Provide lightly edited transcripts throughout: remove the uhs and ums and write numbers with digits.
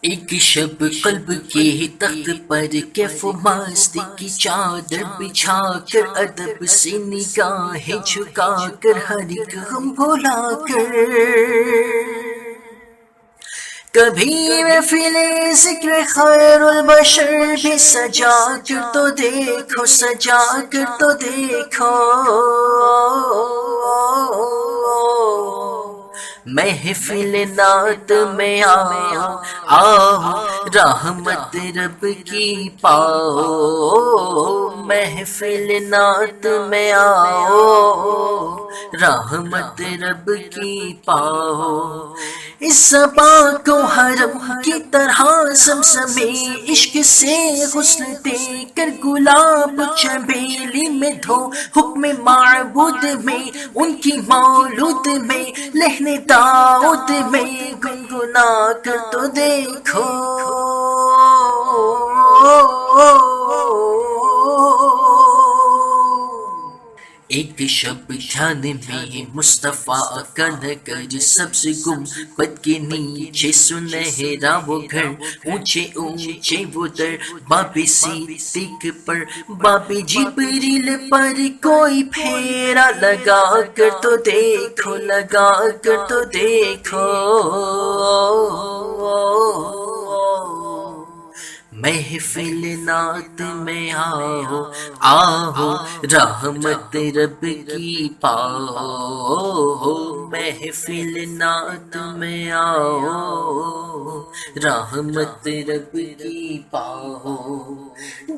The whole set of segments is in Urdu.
ایک شب قلب کے تخت پر کیف و مستی کی چادر بچھا کر ادب سے نگاہیں جھکا کر ہر ایک غم بھولا کر کبھی محفل ذکر خیر البشر بھی سجا کر تو دیکھو، سجا کر تو دیکھو، محفل نعت میں آؤ، آؤ رحمت رب کی پاؤ، محفل نعت میں آؤ، رحمت رب کی پاؤ۔ اس زباں کو حرم کی طرح سمسمے عشق سے غسل دے کر گلاب چنبیلی میں دھو، حکم معبود میں ان کی مولود میں لہن داؤد میں گنگنا کر تو دیکھو، ایک شب دھیان میں مصطفیٰ کا نگر سبز گنبد کے نیچے سنہرا وہ گھر، اونچے اونچے وہ در، باب صدیق پر باب جبریل پر کوئی پھیرا لگا کر تو دیکھو، لگا کر تو دیکھو، محفل نعت میں آؤ، آؤ رحمت رب کی پاؤ، محفل نعت میں آؤ، رحمت رب کی پاؤ۔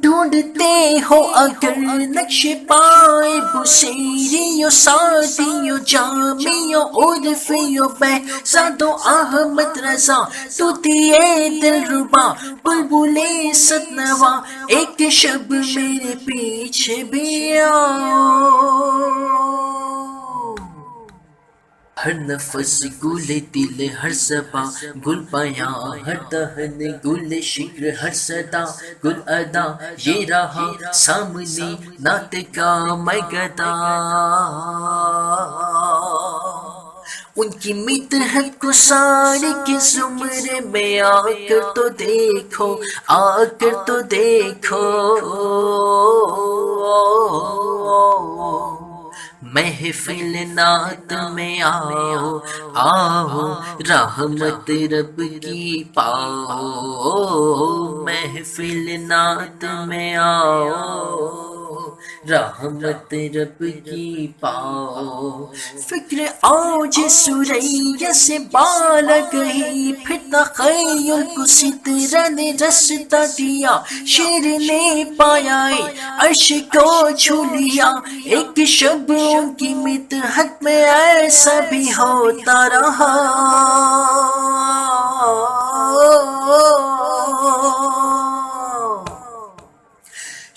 ڈھونڈتے ہو اگر نقش پائے بصیریو سعدیو جامیو عرفیو بہزادو احمد رضا، تو دیے دل ربا بلبلے صد نوا، ایک شب میرے پیچھے بھی آؤ۔ ہر نفس گل دل، ہر زباں گل بیاں، ہر دہن گل شکر، ہر صدا گل ادا، یہ رہا سامنے نعت کا میں گدا، ان کی مدحت کو سارے کے زمرے میں آ کر تو دیکھو، آ کر تو دیکھو، محفل نعت میں آؤ، آؤ رحمت رب کی پاؤ، محفل نعت میں آؤ، رحمت رب کی پاؤ۔ فکر آج سریا سے بال گئی، پھر تخیل کو سترہ نے رستا دیا، شیر نے پایا عرش کو چھو لیا، ایک شب ان کی مدحت میں ایسا بھی ہوتا رہا،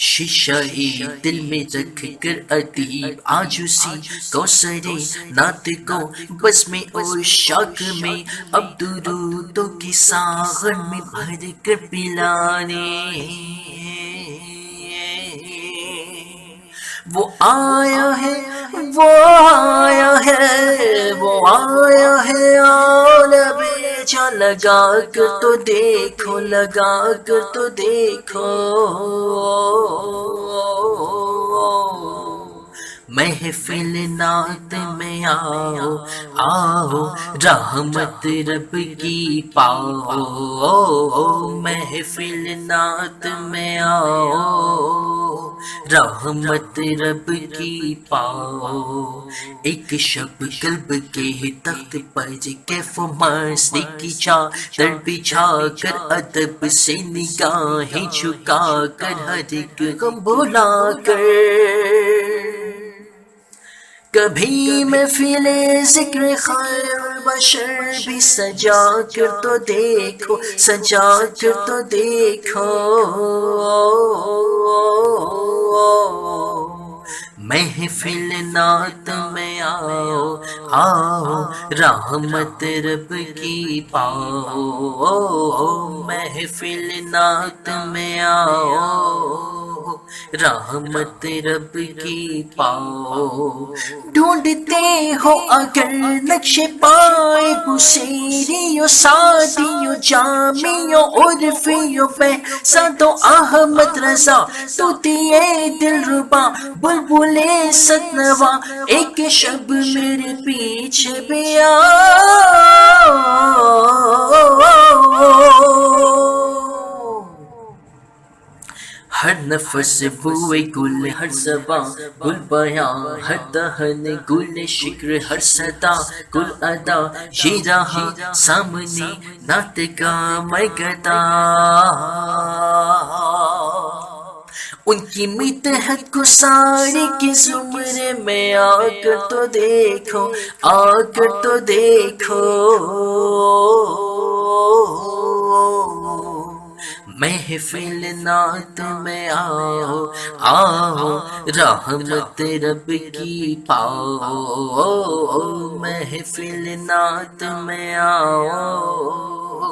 شیشہ دل میں رکھ کر ادیب آج اسی کوثر نعت کو بزم عشاق میں اب درودوں کی ساغر میں بھر کر پلانے، وہ آیا ہے، وہ آیا ہے، وہ آیا ہے عالم جاں، لگا کر تو دیکھو، لگا کر تو دیکھو، محفل نعت میں آؤ، آؤ رحمت رب کی پاؤ، محفل نعت میں آؤ، رحمت رب کی پاؤ۔ ایک شب قلب کے تخت پر کیف و مستی کی چادر بچھا کر ادب سے نگاہیں جھکا کر ہر ایک غم بھلا کر کبھی محفل ذکر خیر البشر بھی سجا کر تو دیکھو، سجا کر تو دیکھو، محفل نعت میں آؤ، آؤ رحمت رب کی پاؤ، محفل نعت میں آؤ، رحمت رب کی پاؤ، ڈھونڈتے ہو اگر نقش پائے گسیریوں سادیوں جامیوں عرفیوں پہ ساتو احمد رضا تو دیے دل ربا بلبلے ستنوا ایک شب میرے پیچھے بھی ہر نفس بوئے گل ہر زباں گل بیاں ہر دہن گل شکر ہر صدا گل ادا یہ رہا سامنے نعت کا میں گدا، ان کی متحد کو سارے کے زمرے میں آ کر تو دیکھو، آ کر تو دیکھو، محفل نعت میں آؤ، آؤ رحمت رب کی پاؤ، محفل نعت میں آؤ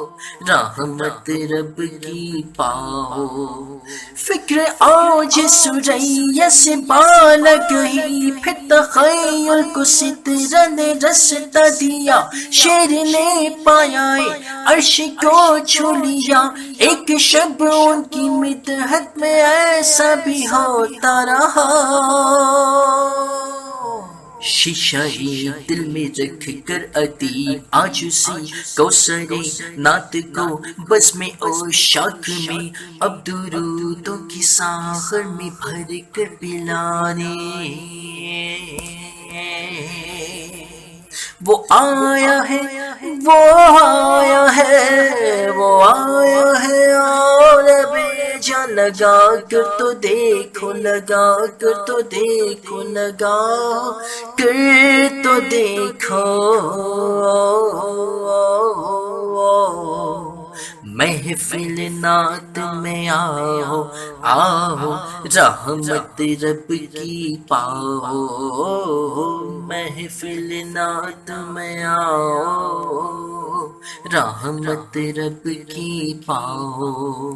رحمت رب کی پاؤ، فکر آج سریا سے بالا گئی پھر تخیل کو سترہ نے رستا دیا، شیر نے پایا عرش کو چھو لیا، ایک شب ان کی مدحت میں ایسا بھی ہوتا رہا، شیشہ دل میں رکھ کر ادیب آج اسی کوثر نعت کو بزم عشاق میں اب درودوں کی ساغر میں بھر کر پلانے، وہ آیا ہے، وہ آیا ہے، وہ آیا ہے اور بیجا لگا کر تو دیکھو، لگا کر تو دیکھو، لگا کر تو دیکھو، محفل نعت میں آؤ، آؤ رحمت رب کی پاؤ، محفل نعت میں آؤ رحمت رب کی پاؤ۔